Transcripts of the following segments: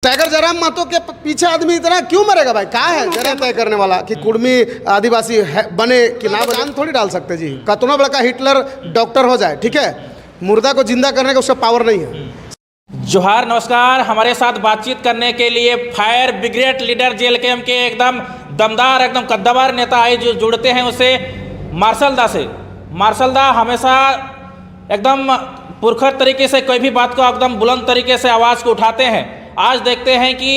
Tiger Jairam Mahato के पीछे आदमी इतना क्यों मरेगा भाई? क्या है जरा तय करने वाला कि कुर्मी आदिवासी बने कि ना बने? थोड़ी डाल सकते जी। कतनो बड़ा हिटलर डॉक्टर हो जाए, ठीक है, मुर्दा को जिंदा करने का उसका पावर नहीं है। जोहार, नमस्कार। हमारे साथ बातचीत करने के लिए fire brigade leader jail camp के एकदम दमदार, एकदम कद्दावर नेता आए जो जुड़ते हैं उसे मार्शल दा से। मार्शल दा हमेशा एकदम पुरखर तरीके से कोई भी बात को एकदम बुलंद तरीके से आवाज़ को उठाते हैं। आज देखते हैं कि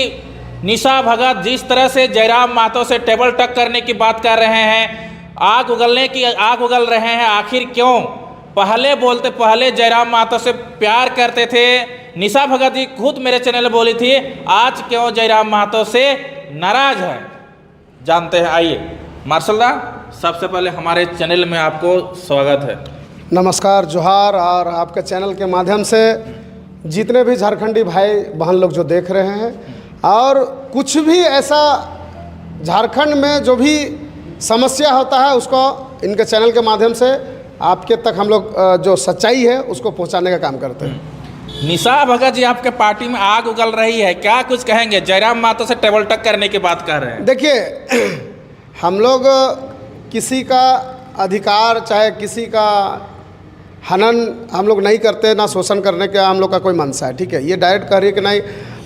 निशा भगत जिस तरह से जयराम महतो से टेबल टक करने की बात कर रहे हैं, आग उगल रहे हैं। आखिर क्यों? पहले जयराम महतो से प्यार करते थे। निशा भगत जी खुद मेरे चैनल में बोली थी, आज क्यों जयराम महतो से नाराज है, जानते हैं। आइए मार्शल दा, सबसे पहले हमारे चैनल में आपको स्वागत है। नमस्कार, जोहार। और आपके चैनल के माध्यम से जितने भी झारखंडी भाई बहन लोग जो देख रहे हैं, और कुछ भी ऐसा झारखंड में जो भी समस्या होता है उसको इनके चैनल के माध्यम से आपके तक हम लोग जो सच्चाई है उसको पहुंचाने का काम करते हैं। निशा भगत जी, आपके पार्टी में आग उगल रही है, क्या कुछ कहेंगे? जयराम महतो से टेबल टक करने की बात कर रहे हैं। देखिए, हम लोग किसी का अधिकार चाहे किसी का हनन हम लोग नहीं करते, ना शोषण करने का हम लोग का कोई मनसा है, ठीक है। ये डायरेक्ट कह रही है कि नहीं,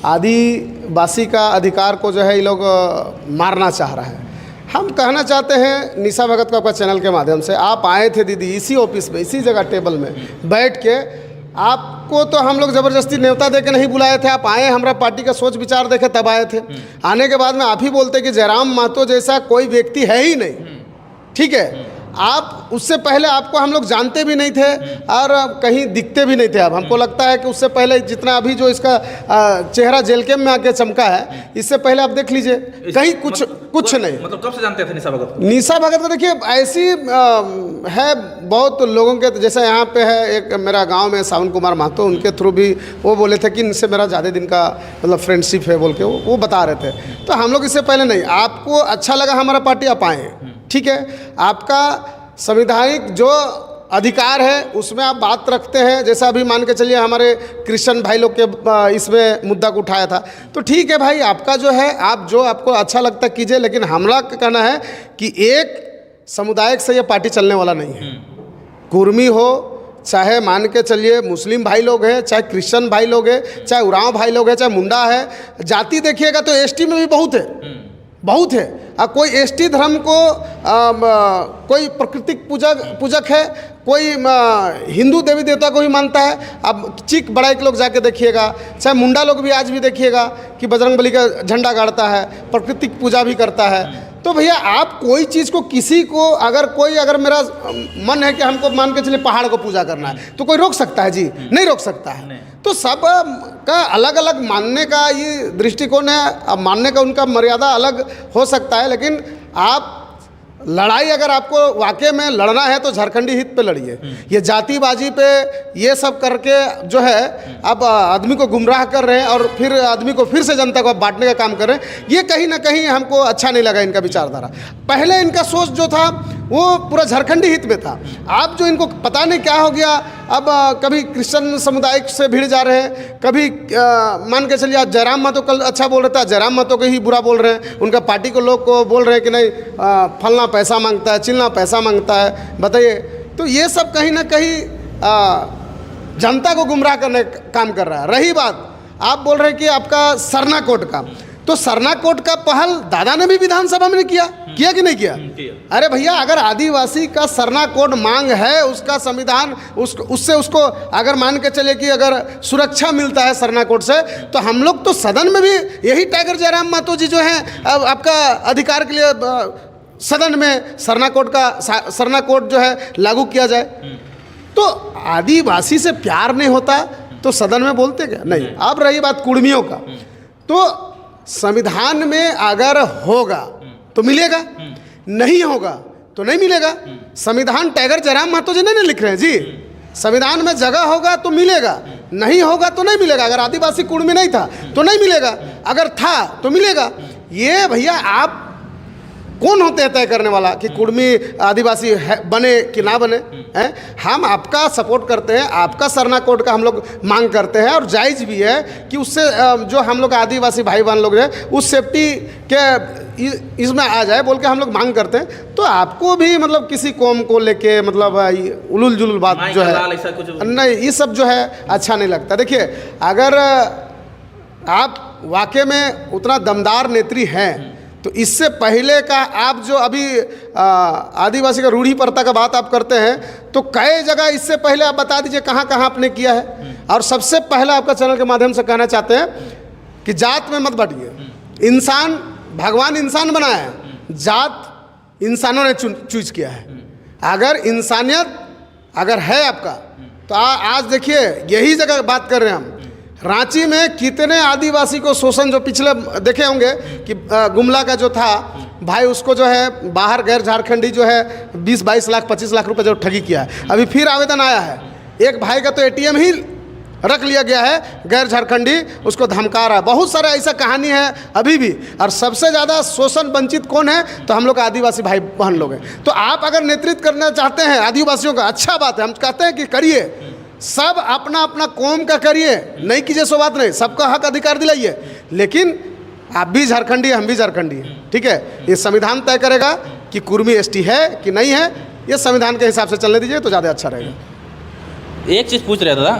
आदिवासी का अधिकार को जो है ये लोग मारना चाह रहा है। हम कहना चाहते हैं निशा भगत को आपका चैनल के माध्यम से, आप आए थे दीदी इसी ऑफिस में, इसी जगह टेबल में बैठ के। आपको तो हम लोग ज़बरदस्ती न्योता दे के नहीं बुलाए थे, आप आए, हमारा पार्टी का सोच विचार देखे तब आए थे। आने के बाद में आप ही बोलते कि जयराम महतो जैसा कोई व्यक्ति है ही नहीं, ठीक है। आप उससे पहले आपको हम लोग जानते भी नहीं थे और कहीं दिखते भी नहीं थे। अब हमको लगता है कि उससे पहले जितना अभी जो इसका चेहरा जेल कैंप में आके चमका है, इससे पहले आप देख लीजिए कहीं कुछ नहीं। मतलब कब से जानते थे निशा भगत? निशा भगत को देखिए ऐसी है, बहुत लोगों के जैसे यहाँ पे है एक मेरा गांव में सावन कुमार महतो, उनके थ्रू भी वो बोले थे कि इनसे मेरा ज़्यादा दिन का मतलब फ्रेंडशिप है बोल के वो बता रहे थे। तो हम लोग इससे पहले नहीं, आपको अच्छा लगा हमारा पार्टी, आप आए, ठीक है। आपका संवैधानिक जो अधिकार है उसमें आप बात रखते हैं। जैसा अभी मान के चलिए हमारे क्रिश्चियन भाई लोग के इसमें मुद्दा को उठाया था, तो ठीक है भाई, आपका जो है आप जो आपको अच्छा लगता कीजिए, लेकिन हमारा कहना है कि एक समुदाय से ये पार्टी चलने वाला नहीं है। कुर्मी हो, चाहे मान के चलिए मुस्लिम भाई लोग हैं, चाहे क्रिश्चियन भाई लोग हैं, चाहे उरांव भाई लोग हैं, चाहे मुंडा है, जाति देखिएगा तो एसटी में भी बहुत है। कोई एसटी धर्म को कोई प्राकृतिक पूजक है, कोई हिंदू देवी देवता को भी मानता है। अब चीक बड़ाई के लोग जाके देखिएगा, चाहे मुंडा लोग भी आज भी देखिएगा कि बजरंगबली का झंडा गाड़ता है, प्राकृतिक पूजा भी करता है। तो भैया आप कोई चीज़ को किसी को अगर मेरा मन है कि हमको मान के चलिए पहाड़ को पूजा करना है, तो कोई रोक सकता है जी? नहीं रोक सकता है। तो सब का अलग अलग मानने का ये दृष्टिकोण है, अब मानने का उनका मर्यादा अलग हो सकता है, लेकिन आप लड़ाई अगर आपको वाकई में लड़ना है तो झारखंडी हित पे लड़िए। ये जातिबाजी पे ये सब करके जो है अब आदमी को गुमराह कर रहे हैं और फिर आदमी को फिर से जनता को बांटने का काम कर रहे हैं। ये कहीं ना कहीं हमको अच्छा नहीं लगा इनका विचारधारा। पहले इनका सोच जो था वो पूरा झारखंडी हित में था। आप जो इनको पता नहीं क्या हो गया, अब कभी क्रिश्चियन समुदाय से भिड़ जा रहे हैं, कभी मान के चलिए आज जयराम महतो कल अच्छा बोल रहा था, जयराम महतो को ही बुरा बोल रहे हैं। उनका पार्टी को लोग को बोल रहे हैं कि नहीं फलना पैसा मांगता है, चिलना पैसा मांगता है। बताइए, तो ये सब कहीं ना कहीं जनता को गुमराह करने का काम कर रहा है। रही बात आप बोल रहे हैं कि आपका सरना कोड का, तो सरना कोड का पहल दादा ने भी विधानसभा में किया कि नहीं किया? अरे भैया, अगर आदिवासी का सरना कोड मांग है, उसका संविधान उससे उसको अगर मान के चले कि अगर सुरक्षा मिलता है सरना कोड से, तो हम लोग तो सदन में भी यही टाइगर जयराम महतो जी जो हैं आपका अधिकार के लिए सदन में सरना कोड जो है लागू किया जाए। तो आदिवासी से प्यार नहीं होता तो सदन में बोलते क्या? नहीं। अब रही बात कुर्मियों का, तो संविधान में अगर होगा तो मिलेगा, नहीं होगा तो नहीं मिलेगा। संविधान टाइगर जयराम महतो जी नहीं लिख रहे हैं जी। संविधान में जगह होगा तो मिलेगा, नहीं होगा तो नहीं मिलेगा। अगर आदिवासी कुर्मी नहीं था तो नहीं मिलेगा, अगर था तो मिलेगा। ये भैया आप कौन होते हैं तय करने वाला कि कुर्मी आदिवासी है बने कि ना बने हैं? हम आपका सपोर्ट करते हैं, आपका सरना कोड का हम लोग मांग करते हैं और जायज़ भी है कि उससे जो हम लोग आदिवासी भाई बहन लोग हैं उस सेफ्टी के इसमें आ जाए बोल के हम लोग मांग करते हैं। तो आपको भी मतलब किसी कौम को लेके मतलब उलूल जुलूल बात जो है नहीं, ये सब जो है अच्छा नहीं लगता। देखिए, अगर आप वाकई में उतना दमदार नेत्री हैं तो इससे पहले का आप जो अभी आदिवासी का रूढ़ी प्रथा का बात आप करते हैं तो कई जगह इससे पहले आप बता दीजिए कहाँ कहाँ आपने किया है। और सबसे पहला आपका चैनल के माध्यम से कहना चाहते हैं कि जात में मत बांटिए। इंसान, भगवान इंसान बनाया है, जात इंसानों ने चूज किया है। अगर इंसानियत अगर है आपका तो आज देखिए यही जगह बात कर रहे हैं हम, रांची में कितने आदिवासी को शोषण जो पिछले देखे होंगे कि गुमला का जो था भाई उसको जो है बाहर गैर झारखंडी जो है 20-22 लाख 25 लाख रुपए जो ठगी किया है। अभी फिर आवेदन आया है, एक भाई का तो एटीएम ही रख लिया गया है गैर झारखंडी, उसको धमका रहा है। बहुत सारा ऐसा कहानी है अभी भी। और सबसे ज़्यादा शोषण वंचित कौन है तो हम लोग आदिवासी भाई बहन लोग हैं। तो आप अगर नेतृत्व करना चाहते हैं आदिवासियों का, अच्छा बात है, हम कहते हैं कि करिए, सब अपना अपना कौम का करिए, नहीं कीजिए सो बात नहीं, सबका हक अधिकार दिलाइए। लेकिन आप भी झारखंडी हम भी झारखंडी हैं, ठीक है। ये संविधान तय करेगा कि कुर्मी एसटी है कि नहीं है, ये संविधान के हिसाब से चलने दीजिए तो ज़्यादा अच्छा रहेगा। एक चीज़ पूछ रहे दादा,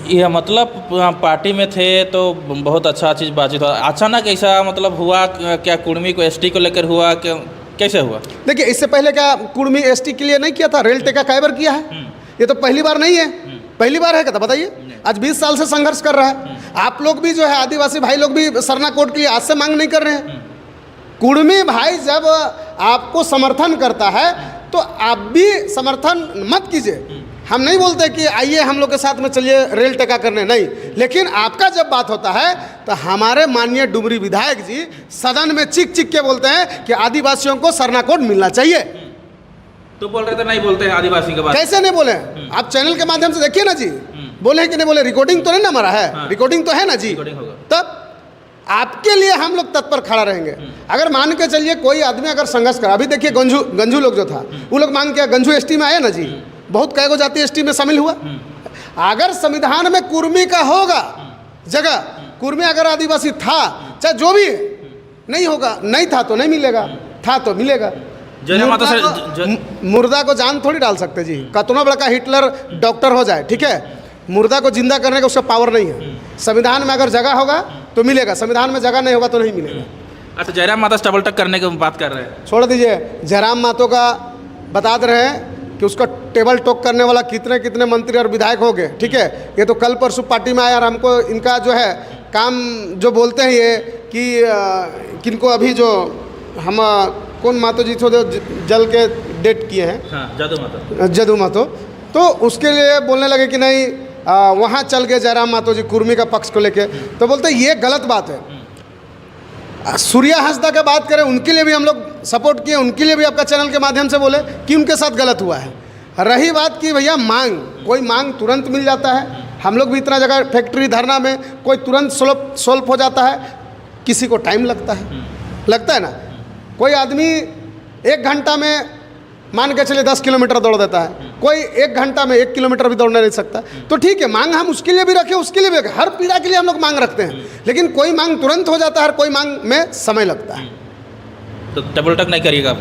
यह मतलब पार्टी में थे तो बहुत अच्छा चीज़ बातचीत हुआ, अचानक ऐसा मतलब हुआ क्या कुर्मी को एसटी को लेकर हुआ, कैसे हुआ? देखिए, इससे पहले क्या कुर्मी एसटी के लिए नहीं किया था? रेल टेका कई बार किया है, ये तो पहली बार नहीं है। पहली बार है क्या? बताइए, आज 20 साल से संघर्ष कर रहा है। आप लोग भी जो है आदिवासी भाई लोग भी सरना कोड के लिए आज से मांग नहीं कर रहे हैं। कुर्मी भाई जब आपको समर्थन करता है तो आप भी समर्थन मत कीजिए। हम नहीं बोलते कि आइए हम लोग के साथ में चलिए रेल टेका करने, नहीं, लेकिन आपका जब बात होता है तो हमारे माननीय डुमरी विधायक जी सदन में चीख चीख के बोलते हैं कि आदिवासियों को सरना कोड मिलना चाहिए। तो बोल रहे थे नहीं बोलते हैं आदिवासी के बारे में। कैसे नहीं बोले? आप चैनल के माध्यम से देखिए ना जी, बोले कि नहीं बोले? रिकॉर्डिंग तो नहीं ना हमारा है? रिकॉर्डिंग तो है ना जी। तब आपके लिए हम लोग तत्पर खड़ा रहेंगे। अगर मान के चलिए कोई आदमी अगर संघर्ष करा, अभी देखिए गंजू लोग जो था वो लोग मांग किया, गंजू एसटी में आया ना जी, बहुत कई गो जाति एसटी में शामिल हुआ। अगर संविधान में कुर्मी का होगा जगह, कुर्मी अगर आदिवासी था, चाहे जो भी नहीं होगा, नहीं था तो नहीं मिलेगा, था तो मिलेगा। मुर्दा को जान थोड़ी डाल सकते जी, कतना बड़ा का हिटलर डॉक्टर हो जाए, ठीक है, मुर्दा को जिंदा करने का उसका पावर नहीं है। संविधान में अगर जगह होगा तो मिलेगा, संविधान में जगह नहीं होगा तो नहीं मिलेगा। अच्छा, जयराम मातो डबल टक करने की बात कर रहे हैं, छोड़ दीजिए। जयराम मातो का बता रहे हैं कि उसका टेबल टॉक करने वाला कितने कितने मंत्री और विधायक हो गए, ठीक है। ये तो कल परसों पार्टी में आया और हमको इनका जो है काम जो बोलते हैं ये कि किनको अभी जो हम कौन मातो जी थे जो जल के डेट किए हैं, हाँ, जदू मातो, तो उसके लिए बोलने लगे कि नहीं वहाँ चल गए जयराम मातो जी कुर्मी का पक्ष को लेके। तो बोलते ये गलत बात है। सूर्या हंसदा का बात करें, उनके लिए भी हम लोग सपोर्ट किए, उनके लिए भी आपका चैनल के माध्यम से बोले कि उनके साथ गलत हुआ है। रही बात की भैया मांग, कोई मांग तुरंत मिल जाता है। हम लोग भी इतना जगह फैक्ट्री धरना में कोई तुरंत सोल्व हो जाता है, किसी को टाइम लगता है ना। कोई आदमी 1 घंटा में मान के चलिए 10 किलोमीटर दौड़ देता है, कोई 1 घंटा में 1 किलोमीटर भी दौड़ने नहीं सकता। तो ठीक है, मांग हम उसके लिए भी रखें, उसके लिए भी रखें, हर पीड़ा के लिए हम लोग मांग रखते हैं, लेकिन कोई मांग तुरंत हो जाता है, हर कोई मांग में समय लगता है। तो टेबल टॉक नहीं करिएगा आप?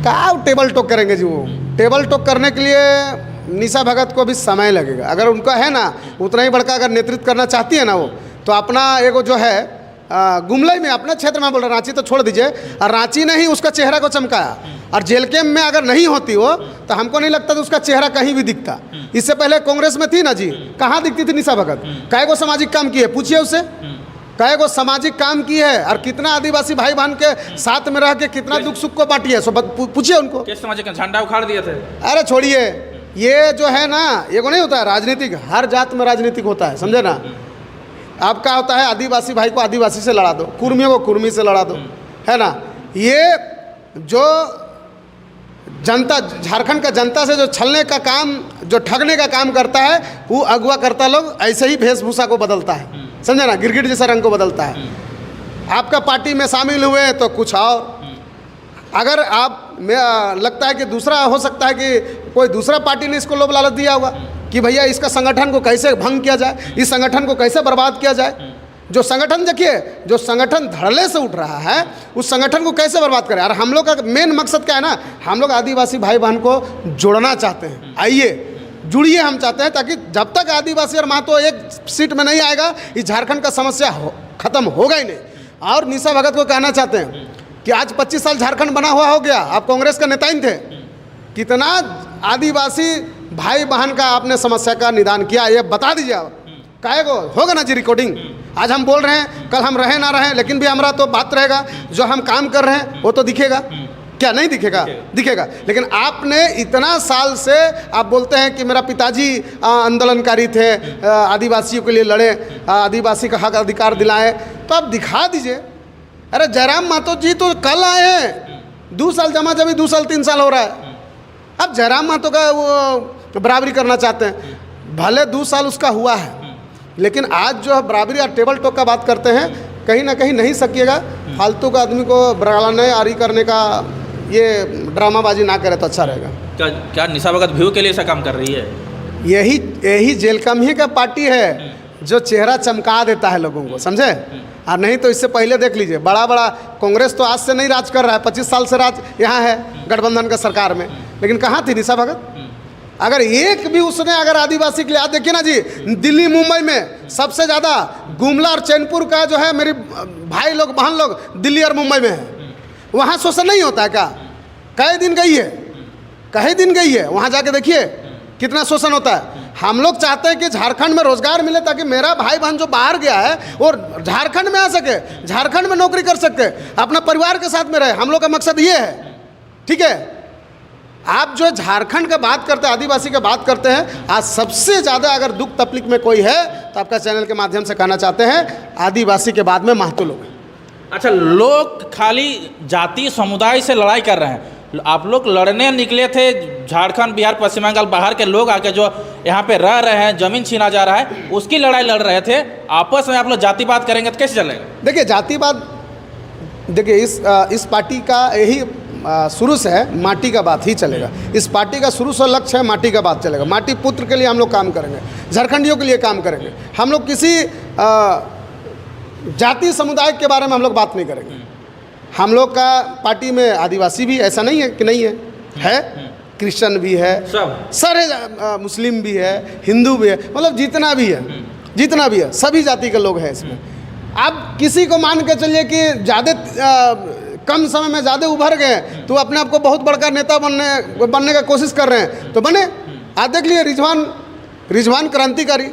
क्या टेबल टॉक करेंगे जी? वो टेबल टॉक करने के लिए निशा भगत को भी समय लगेगा। अगर उनका है ना उतना ही बड़का अगर नेतृत्व करना चाहती है ना वो, तो अपना एगो जो है गुमलाई में अपना क्षेत्र में बोल रहा, रांची तो छोड़ दीजिए, और रांची ने ही उसका चेहरा को चमकाया, और जेल कैंप में अगर नहीं होती वो तो हमको नहीं लगता तो उसका चेहरा कहीं भी दिखता। इससे पहले कांग्रेस में थी ना जी, कहाँ दिखती थी निशा भगत? कै गो सामाजिक काम किए, पूछिए उससे, कै गो सामाजिक काम की है, और कितना आदिवासी भाई बहन के साथ में रह के कितना दुख सुख को बांटी है, पूछिए उनको। किस सामाजिक झंडा उखाड़ दिए थे? अरे छोड़िए, ये जो है ना ये को नहीं होता है राजनीतिक, हर जात में राजनीतिक होता है, समझे ना। आपका होता है आदिवासी भाई को आदिवासी से लड़ा दो, कुर्मियों को कुर्मी से लड़ा दो, है ना। ये जो जनता, झारखंड का जनता से जो छलने का काम, जो ठगने का काम करता है, वो अगुआ करता लोग ऐसे ही वेशभूषा को बदलता है, समझे ना, गिरगिट जैसा रंग को बदलता है। आपका पार्टी में शामिल हुए तो कुछ और, अगर आप लगता है कि दूसरा हो सकता है कि कोई दूसरा पार्टी ने इसको लोभ लालच दिया होगा कि भैया इसका संगठन को कैसे भंग किया जाए, इस संगठन को कैसे बर्बाद किया जाए। जो संगठन देखिए, जो संगठन धड़ल्ले से उठ रहा है उस संगठन को कैसे बर्बाद करें। और हम लोग का मेन मकसद क्या है ना, हम लोग आदिवासी भाई बहन को जोड़ना चाहते हैं। आइए जुड़िए, हम चाहते हैं ताकि जब तक आदिवासी और महतो एक सीट में नहीं आएगा इस झारखंड का समस्या खत्म होगा ही नहीं। और निशा भगत को कहना चाहते हैं कि आज 25 साल झारखंड बना हुआ हो गया, आप कांग्रेस का नेता ही थे, कितना आदिवासी भाई बहन का आपने समस्या का निदान किया, ये बता दीजिए। आप काहे को होगा ना जी रिकॉर्डिंग। आज हम बोल रहे हैं, कल हम रहे ना रहे, लेकिन भी हमारा तो बात रहेगा, जो हम काम कर रहे हैं वो तो दिखेगा। क्या नहीं दिखेगा? दिखेगा। लेकिन आपने इतना साल से आप बोलते हैं कि मेरा पिताजी आंदोलनकारी थे, आदिवासियों के लिए लड़े, आदिवासी का हक अधिकार दिलाए, तो आप दिखा दीजिए। अरे जयराम महतो जी तो कल आए हैं, 2 साल जमा जमी 2 साल 3 साल हो रहा है। अब जयराम महतो का वो बराबरी करना चाहते हैं, भले 2 साल उसका हुआ है, लेकिन आज जो है बराबरी और टेबल टॉक का बात करते हैं, कहीं ना कहीं नहीं सकिएगा। फालतू का आदमी को बरालाने आरी करने का ये ड्रामाबाजी ना करे तो अच्छा रहेगा। क्या निशा भगत व्यू के लिए ऐसा काम कर रही है? यही जेल कम ही का पार्टी है जो चेहरा चमका देता है लोगों को, समझे। और नहीं तो इससे पहले देख लीजिए, बड़ा कांग्रेस तो आज से नहीं राज कर रहा है, 25 साल से राज यहाँ है गठबंधन का सरकार में। लेकिन कहाँ थी निशा भगत? अगर एक भी उसने अगर आदिवासी के लिए, आज देखिए ना जी, दिल्ली मुंबई में सबसे ज़्यादा गुमला और चैनपुर का जो है, मेरे भाई लोग बहन लोग दिल्ली और मुंबई में है, वहाँ शोषण नहीं होता है क्या? कई दिन गई है वहाँ जाके देखिए कितना शोषण होता है। हम लोग चाहते हैं कि झारखंड में रोजगार मिले ताकि मेरा भाई बहन जो बाहर गया है और झारखंड में आ सके, झारखंड में नौकरी कर सके, अपना परिवार के साथ में रहे। हम लोग का मकसद ये है, ठीक है। आप जो झारखंड का बात करते हैं, आदिवासी का बात करते हैं, आज सबसे ज़्यादा अगर दुख तकलीफ में कोई है तो आपका चैनल के माध्यम से कहना चाहते हैं आदिवासी के बाद में महतो लोग। अच्छा, लोग खाली जाति समुदाय से लड़ाई कर रहे हैं, आप लोग लड़ने निकले थे। झारखंड, बिहार, पश्चिम बंगाल बाहर के लोग आके जो यहाँ पे रह रहे हैं, जमीन छीना जा रहा है, उसकी लड़ाई लड़ रहे थे। आपस में आप लोग जातिवाद करेंगे तो कैसे चलेगा? देखिए जातिवाद, देखिए इस पार्टी का यही शुरू से है, माटी का बात ही चलेगा। इस पार्टी का शुरू से लक्ष्य है माटी का बात चलेगा। माटी पुत्र के लिए हम लोग काम करेंगे, झारखंडियों के लिए काम करेंगे। हम लोग किसी जाति समुदाय के बारे में हम लोग बात नहीं करेंगे। हम लोग का पार्टी में आदिवासी भी ऐसा नहीं है कि नहीं है, क्रिश्चियन भी है, सारे मुस्लिम भी है, हिंदू भी है, मतलब जितना भी है सभी जाति के लोग हैं इसमें। आप किसी को मान के चलिए कि ज़्यादा कम समय में ज़्यादा उभर गए तो अपने आप को बहुत बड़का नेता बनने का कोशिश कर रहे हैं, तो बने। आज देख लीजिए रिजवान क्रांतिकारी,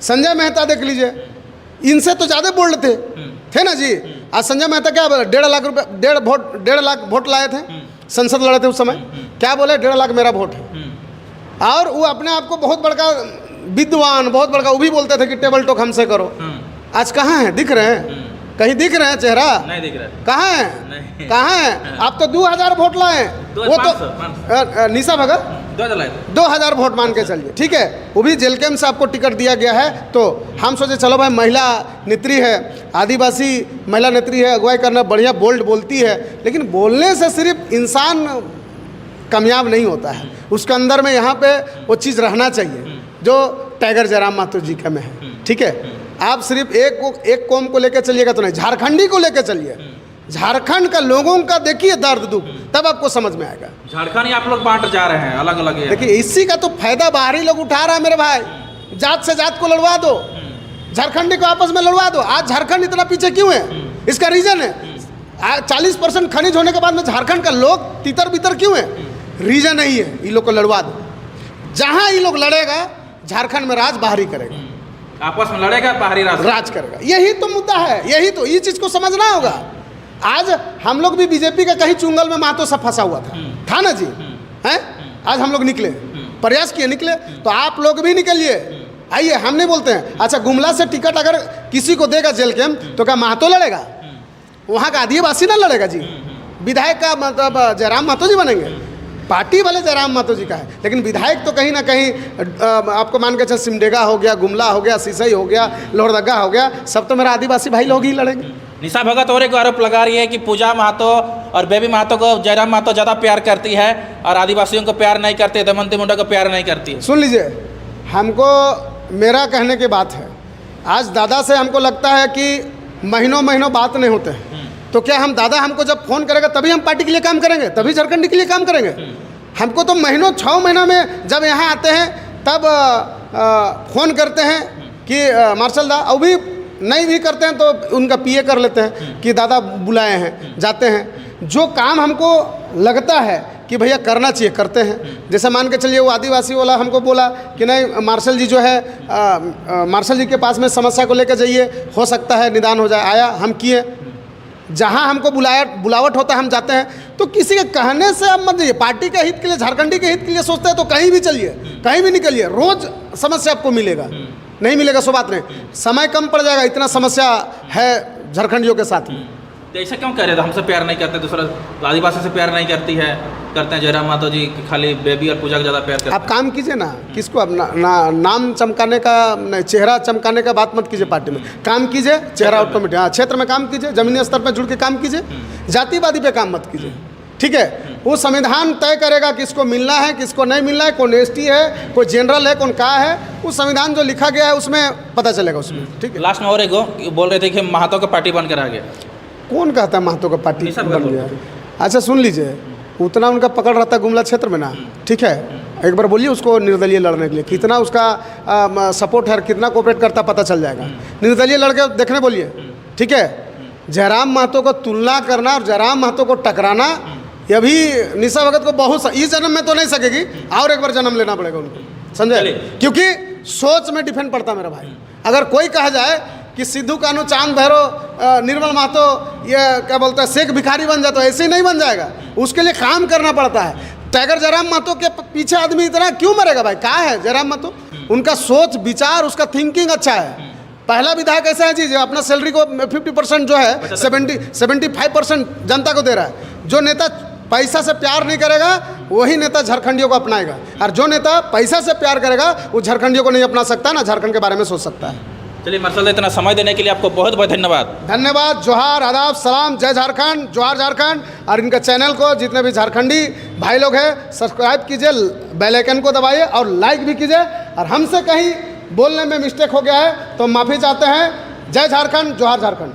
संजय मेहता देख लीजिए, इनसे तो ज़्यादा बोल्ड थे ना जी। आज संजय मेहता क्या 1.5 लाख वोट लाए थे, संसद लड़े थे उस समय, क्या बोले 1.5 लाख मेरा वोट है। और वो अपने आप को बहुत बड़का विद्वान, बहुत बड़का, वो भी बोलते थे कि टेबल टॉक हमसे करो। आज कहाँ हैं? दिख रहे हैं? कहीं दिख रहे हैं चेहरा? नहीं दिख रहा। कहाँ है? कहाँ है? आप तो 2000 वोट लाए, वो तो निशा भगत 2000 वोट मान के चलिए, ठीक है। वो भी जेल कैंप से आपको टिकट दिया गया है, तो हम सोचे चलो भाई महिला नेत्री है, आदिवासी महिला नेत्री है, अगुवाई करना बढ़िया, बोल्ड बोलती है। लेकिन बोलने से सिर्फ इंसान कामयाब नहीं होता है, उसके अंदर में यहाँ पे वो चीज़ रहना चाहिए जो टाइगर जयराम महतो जी के में है, ठीक है। आप सिर्फ एक कौम को लेकर चलिएगा तो नहीं, झारखंडी को लेकर चलिए, झारखंड का लोगों का देखिए दर्द दुख, तब आपको समझ में आएगा। झारखंड आप लोग बांट जा रहे हैं अलग अलग। देखिए इसी का तो फायदा बाहरी लोग उठा रहा है मेरे भाई। जात से जात को लड़वा दो, झारखंडी को आपस में लड़वा दो। आज झारखंड इतना पीछे क्यों है? इसका रीजन है 40% खनिज होने के बाद में झारखंड का लोग तितर बितर क्यों है? रीजन नहीं है। ये लोग को लड़वा दो, जहाँ ये लोग लड़ेगा झारखंड में राज बाहरी करेगा, आपस में लड़ेगा, बाहरी राज करेगा। यही तो मुद्दा है, यही तो, ये चीज़ को समझना होगा। आज हम लोग भी बीजेपी का कहीं चुंगल में महतो सब फंसा हुआ था ना जी, हैं? आज हम लोग निकले, प्रयास किए, निकले, तो आप लोग भी निकलिए, आइए। हम नहीं बोलते हैं। अच्छा, गुमला से टिकट अगर किसी को देगा जेल कैंप तो क्या महतो लड़ेगा? वहाँ का आदिवासी ना लड़ेगा जी। विधायक का मतलब जयराम महतो जी बनेंगे, पार्टी वाले जयराम महतो जी का है, लेकिन विधायक तो कहीं ना कहीं आपको मान के चल सिमडेगा हो गया, गुमला हो गया, सिसई हो गया, लोहरदगा हो गया, सब तो मेरा आदिवासी भाई लोग ही लड़ेंगे। निशा भगत और एक आरोप लगा रही है कि पूजा महतो और बेबी महतो को जयराम महतो ज़्यादा प्यार करती है और आदिवासियों को प्यार नहीं करती, दमयंती मुंडा को प्यार नहीं करती है। सुन लीजिए, हमको मेरा कहने की बात है, आज दादा से हमको लगता है कि महीनों महीनों बात नहीं होते हैं, तो क्या हम दादा हमको जब फ़ोन करेगा तभी हम पार्टी के लिए काम करेंगे, तभी झारखंडी के लिए काम करेंगे? हमको तो महीनों 6 महीना में जब यहाँ आते हैं तब फ़ोन करते हैं कि मार्शल दा, और भी नहीं भी करते हैं तो उनका पीए कर लेते हैं कि दादा बुलाए हैं, जाते हैं। जो काम हमको लगता है कि भैया करना चाहिए करते हैं। जैसे मान के चलिए वो आदिवासी वाला हमको बोला कि नहीं मार्शल जी जो है मार्शल जी के पास में समस्या को लेकर जाइए, हो सकता है निदान हो जाए। आया, हम किए, जहाँ हमको बुलावट होता है हम जाते हैं। तो किसी के कहने से अब मत जाइए, पार्टी के हित के लिए, झारखंडी के हित के लिए सोचते हैं तो कहीं भी चलिए, कहीं भी निकलिए, रोज़ समस्या आपको मिलेगा, नहीं मिलेगा सो बात नहीं, समय कम पड़ जाएगा, इतना समस्या है झारखंडियों के साथ में। तो ऐसा क्यों कह रहे थे हमसे प्यार नहीं करते, दूसरा आदिवासी से प्यार नहीं करती है, करते हैं जयराम महतो जी खाली बेबी और पूजा का ज़्यादा प्यार करते हैं। आप काम कीजिए ना, किसको अब नाम चमकाने का, चेहरा चमकाने का बात मत कीजिए। पार्टी में काम कीजिए, चेहरा ऑटोमेटिक, हाँ क्षेत्र में काम कीजिए, जमीनी स्तर पर जुड़ के काम कीजिए, जातिवादी पे काम मत कीजिए, ठीक है? वो संविधान तय करेगा किसको मिलना है किसको नहीं मिलना है, कौन एसटी है, कोई जनरल है, कौन का है, वो संविधान जो लिखा गया है उसमें पता चलेगा उसमें, ठीक है? लास्ट में और एक बोल रहे थे कि महतो का पार्टी बनकर आ गया। कौन कहता है महतो का पार्टी बन गया? अच्छा सुन लीजिए, उतना उनका पकड़ रहता है गुमला क्षेत्र में ना, ठीक है? एक बार बोलिए उसको निर्दलीय लड़ने के लिए कितना उसका सपोर्ट है, कितना कोऑपरेट करता पता चल जाएगा। निर्दलीय लड़के देखने बोलिए, ठीक है? जयराम महतो को तुलना करना और जयराम महतो को टकराना, ये भी निशा भगत को बहुत इस जन्म में तो नहीं सकेगी, और एक बार जन्म लेना पड़ेगा उनको, समझे? क्योंकि सोच में डिफेंड पड़ता मेरा भाई। अगर कोई कहा जाए कि सिद्धू कानू, चांद भैरव, निर्मल महतो, ये क्या बोलते हैं शेख भिखारी बन जाए, तो ऐसे ही नहीं बन जाएगा, उसके लिए काम करना पड़ता है। टाइगर जयराम महतो के पीछे आदमी इतना क्यों मरेगा भाई? कहाँ है जयराम महतो? उनका सोच विचार, उसका थिंकिंग अच्छा है। पहला विधायक ऐसा है जी जो अपना सैलरी को 50% जो है 75% जनता को दे रहा है। जो नेता पैसा से प्यार नहीं करेगा वही नेता झारखंडियों को अपनाएगा, और जो नेता पैसा से प्यार करेगा वो झारखंडियों को नहीं अपना सकता, ना झारखंड के बारे में सोच सकता है। चलिए मार्शल, इतना समय देने के लिए आपको बहुत बहुत धन्यवाद। धन्यवाद, जोहार, आदाब, सलाम, जय झारखंड, जोहार झारखंड। और इनका चैनल को जितने भी झारखंडी भाई लोग हैं सब्सक्राइब कीजिए, बेल आइकन को दबाइए और लाइक भी कीजिए। और हमसे कहीं बोलने में मिस्टेक हो गया है तो माफ़ी चाहते हैं। जय झारखंड, जोहार झारखंड।